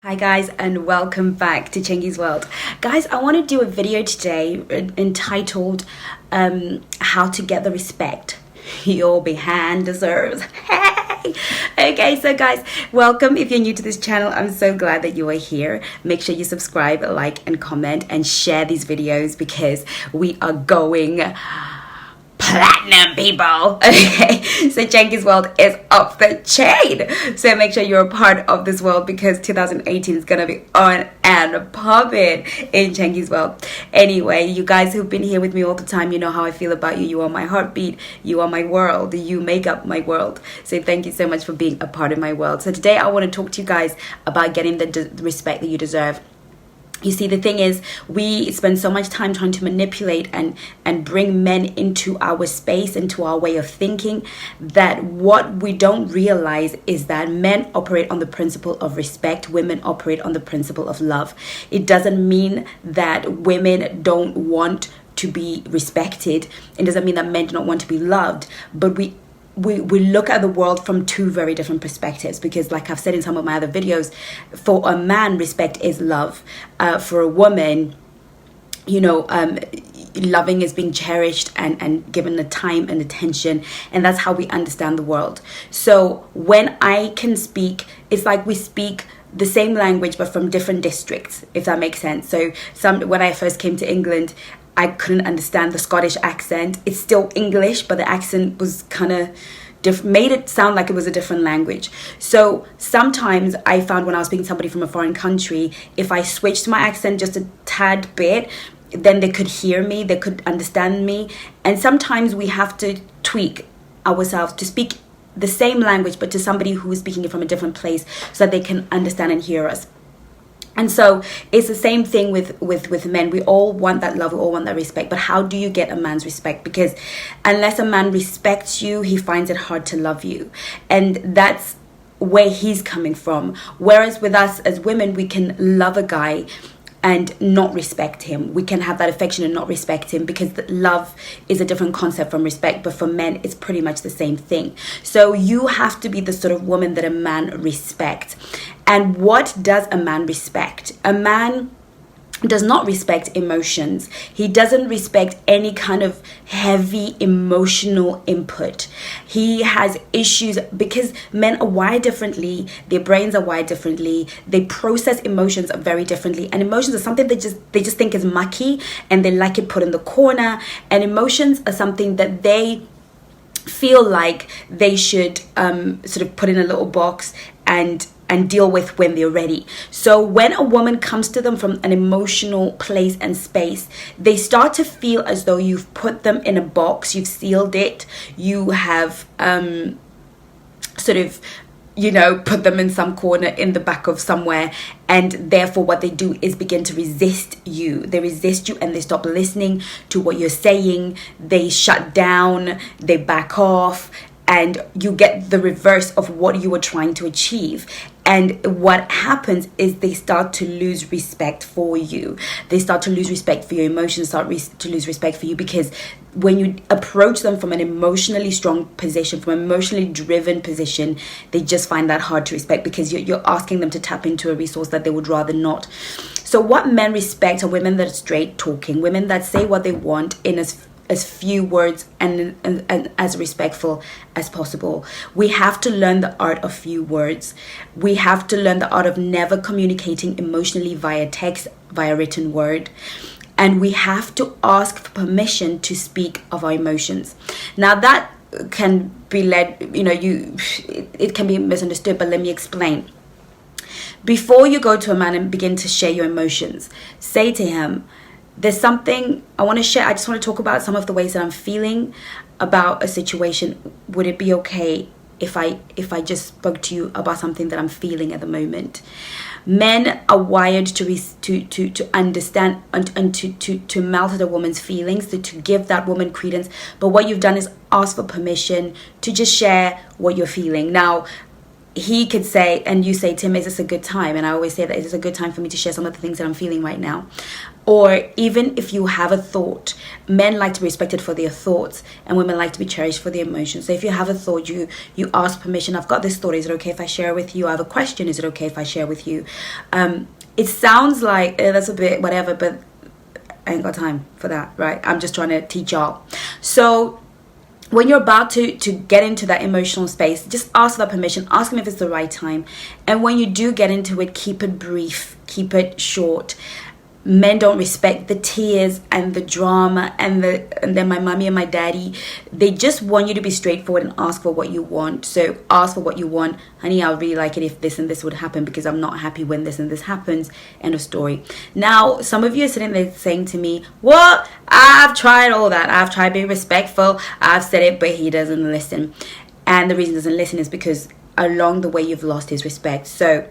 Hi guys, and welcome back to Chengi's World. Guys, I want to do a video today entitled How to Get the Respect Your Behind Deserves. Hey! Okay, so guys, welcome. If you're new to this channel, I'm so glad that you are here. Make sure you subscribe, like, and comment, and share these videos because we are going platinum, people. Okay, so Chengi's World is off the chain, so make sure you're a part of this world because 2018 is gonna be on and popping in Chengi's World. Anyway, you guys who've been here with me all the time, you know how I feel about you. You are my heartbeat, you are my world, you make up my world. So thank you so much for being a part of my world. So today I want to talk to you guys about getting the respect that you deserve. You see, the thing is, we spend so much time trying to manipulate and bring men into our space, into our way of thinking, that what we don't realize is that men operate on the principle of respect, women operate on the principle of love. It doesn't mean that women don't want to be respected. It doesn't mean that men do not want to be loved, but we look at the world from two very different perspectives, because like I've said in some of my other videos, for a man, respect is love. For a woman, loving is being cherished and given the time and attention, and that's how we understand the world. So when I can speak, it's like we speak the same language but from different districts, if that makes sense. So when I first came to England, I couldn't understand the Scottish accent. It's still English, but the accent was kind of made it sound like it was a different language. So sometimes I found when I was speaking to somebody from a foreign country, if I switched my accent just a tad bit, then they could hear me, they could understand me. And sometimes we have to tweak ourselves to speak the same language, but to somebody who is speaking it from a different place so that they can understand and hear us. And so it's the same thing with men. We all want that love, we all want that respect. But how do you get a man's respect? Because unless a man respects you, he finds it hard to love you. And that's where he's coming from. Whereas with us as women, we can love a guy and not respect him. We can have that affection and not respect him, because love is a different concept from respect. But for men, it's pretty much the same thing. So you have to be the sort of woman that a man respects. And what does a man respect? A man does not respect emotions. He doesn't respect any kind of heavy emotional input. He has issues because men are wired differently. Their brains are wired differently. They process emotions very differently. And emotions are something they just think is mucky, and they like it put in the corner. And emotions are something that they feel like they should sort of put in a little box and deal with when they're ready. So when a woman comes to them from an emotional place and space, they start to feel as though you've put them in a box, you've sealed it, you have put them in some corner in the back of somewhere, and therefore what they do is begin to resist you. They resist you and they stop listening to what you're saying. They shut down, they back off, and you get the reverse of what you were trying to achieve. And what happens is they start to lose respect for you. They start to lose respect for your emotions, start to lose respect for you, because when you approach them from an emotionally strong position, from an emotionally driven position, they just find that hard to respect, because you're asking them to tap into a resource that they would rather not. So what men respect are women that are straight talking, women that say what they want in as few words and as respectful as possible. We have to learn the art of few words. We have to learn the art of never communicating emotionally via text, via written word. And we have to ask for permission to speak of our emotions. Now that can be it can be misunderstood, but let me explain. Before you go to a man and begin to share your emotions, say to him, there's something I want to share. I just want to talk about some of the ways that I'm feeling about a situation. Would it be okay if I just spoke to you about something that I'm feeling at the moment? Men are wired to understand and to melt at a woman's feelings, to give that woman credence. But what you've done is ask for permission to just share what you're feeling. Now, he could say, and you say, Tim, is this a good time? And I always say that, is this a good time for me to share some of the things that I'm feeling right now? Or even if you have a thought, men like to be respected for their thoughts, and women like to be cherished for their emotions. So if you have a thought, you ask permission. I've got this thought. Is it okay if I share it with you? I have a question. Is it okay if I share with you? It sounds like that's a bit whatever, but I ain't got time for that, right? I'm just trying to teach y'all. So when you're about to get into that emotional space, just ask for that permission. Ask him if it's the right time. And when you do get into it, keep it brief. Keep it short. Men don't respect the tears and the drama and then my mommy and my daddy. They just want you to be straightforward and ask for what you want. So ask for what you want. Honey, I would really like it if this and this would happen because I'm not happy when this and this happens. End of story. Now, some of you are sitting there saying to me, what? I've tried all that. I've tried being respectful. I've said it, but he doesn't listen. And the reason he doesn't listen is because along the way you've lost his respect. So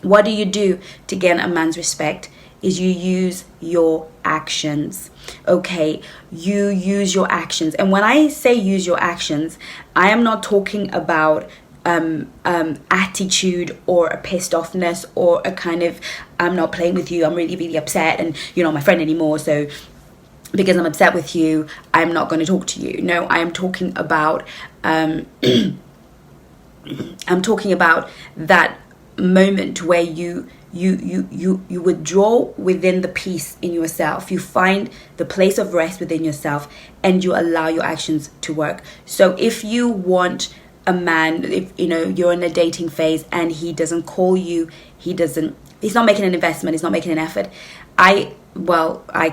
what do you do to gain a man's respect? Is you use your actions. Okay, you use your actions. And when I say use your actions, I am not talking about attitude or a pissed offness or a kind of, I'm not playing with you, I'm really, really upset and you're not my friend anymore, so because I'm upset with you, I'm not going to talk to you. No, I am talking about I'm talking about that moment where you withdraw within the peace in yourself. You find the place of rest within yourself and you allow your actions to work. So if you want a man, if you're in a dating phase and he doesn't call you, he's not making an investment, he's not making an effort, I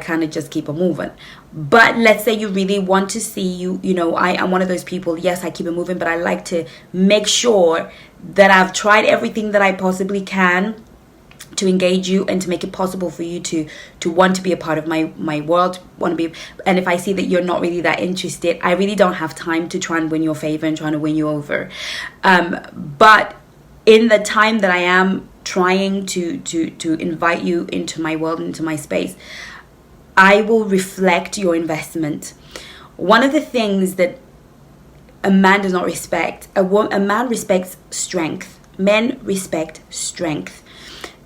kind of just keep it moving. But let's say you really want to see I'm one of those people, yes, I keep it moving, but I like to make sure that I've tried everything that I possibly can to engage you and to make it possible for you to want to be a part of my world, and if I see that you're not really that interested, I really don't have time to try and win your favor and trying to win you over. But in the time that I am trying to invite you into my world, into my space, I will reflect your investment. One of the things that a man does not respect, a man respects strength. Men respect strength.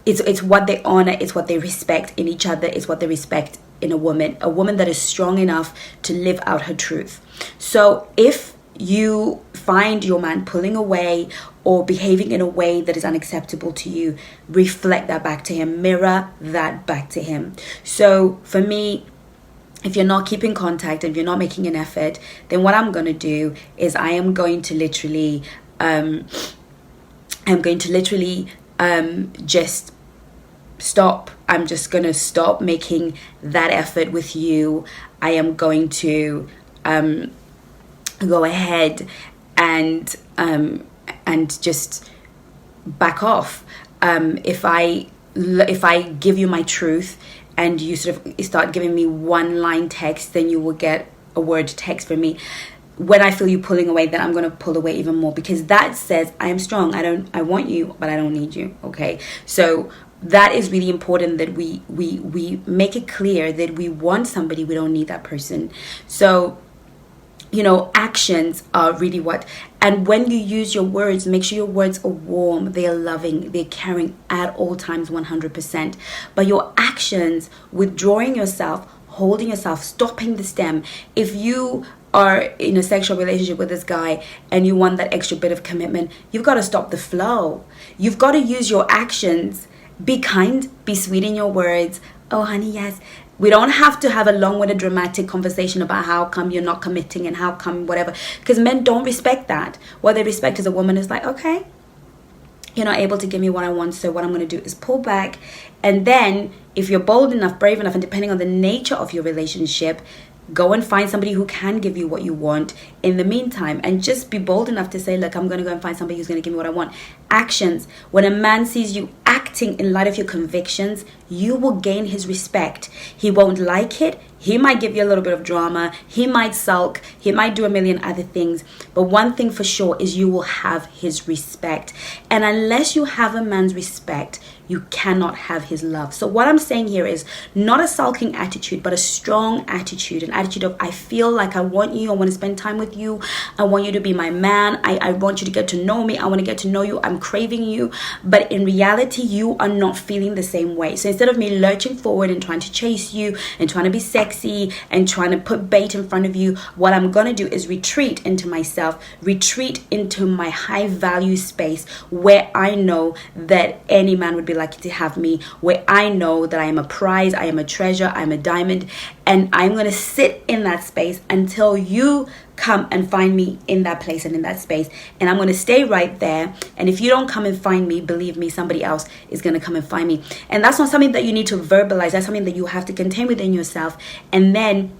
It's what they honor, it's what they respect in each other, it's what they respect in a woman that is strong enough to live out her truth. So if you find your man pulling away or behaving in a way that is unacceptable to you, reflect that back to him, mirror that back to him. So for me, if you're not keeping contact, if you're not making an effort, then what I'm going to do is I am going to literally just stop. I'm just going to stop making that effort with you. I am going to go ahead and just back off. If I give you my truth and you sort of start giving me one line text, then you will get a word text from me. When I feel you pulling away, then I'm going to pull away even more, because that says I am strong. I want you, but I don't need you. Okay. So that is really important, that we make it clear that we want somebody, we don't need that person. So actions are really what, and when you use your words, make sure your words are warm, they are loving, they're caring at all times, 100%. But your actions, withdrawing yourself, holding yourself, stopping the stem. If you are in a sexual relationship with this guy and you want that extra bit of commitment, you've got to stop the flow. You've got to use your actions. Be kind, be sweet in your words. Oh, honey, yes. We don't have to have a long-winded dramatic conversation about how come you're not committing and how come whatever. Because men don't respect that. What they respect is a woman is like, okay, you're not able to give me what I want, so what I'm going to do is pull back. And then if you're bold enough, brave enough, and depending on the nature of your relationship, go and find somebody who can give you what you want in the meantime, and just be bold enough to say, look, I'm going to go and find somebody who's going to give me what I want. Actions. When a man sees you acting in light of your convictions, you will gain his respect. He won't like it. He might give you a little bit of drama. He might sulk. He might do a million other things. But one thing for sure is you will have his respect. And unless you have a man's respect, you cannot have his love. So what I'm saying here is not a sulking attitude, but a strong attitude, an attitude of, I feel like I want you, I want to spend time with you, I want you to be my man, I want you to get to know me, I want to get to know you, I'm craving you. But in reality, you are not feeling the same way. So instead of me lurching forward and trying to chase you and trying to be sexy and trying to put bait in front of you, what I'm going to do is retreat into myself, retreat into my high value space where I know that any man would be lucky to have me, where I know that I am a prize, I am a treasure, I'm a diamond, and I'm going to sit in that space until you come and find me in that place and in that space. And I'm going to stay right there. And if you don't come and find me, believe me, somebody else is going to come and find me. And that's not something that you need to verbalize. That's something that you have to contain within yourself. And then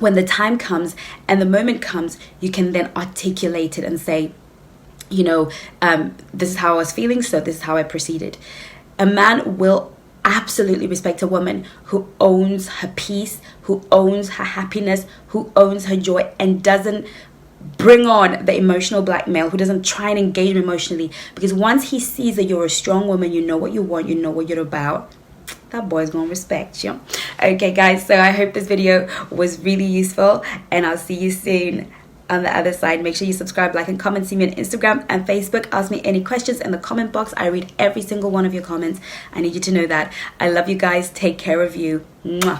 when the time comes and the moment comes, you can then articulate it and say, you know, this is how I was feeling, so this is how I proceeded. A man will absolutely respect a woman who owns her peace, who owns her happiness, who owns her joy, and doesn't bring on the emotional blackmail, who doesn't try and engage emotionally. Because once he sees that you're a strong woman, you know what you want, you know what you're about, that boy's gonna respect you. Okay guys, so I hope this video was really useful, and I'll see you soon on the other side. Make sure you subscribe, like, and comment. See me on Instagram and Facebook. Ask me any questions in the comment box. I read every single one of your comments. I need you to know that. I love you guys. Take care of you. Mwah.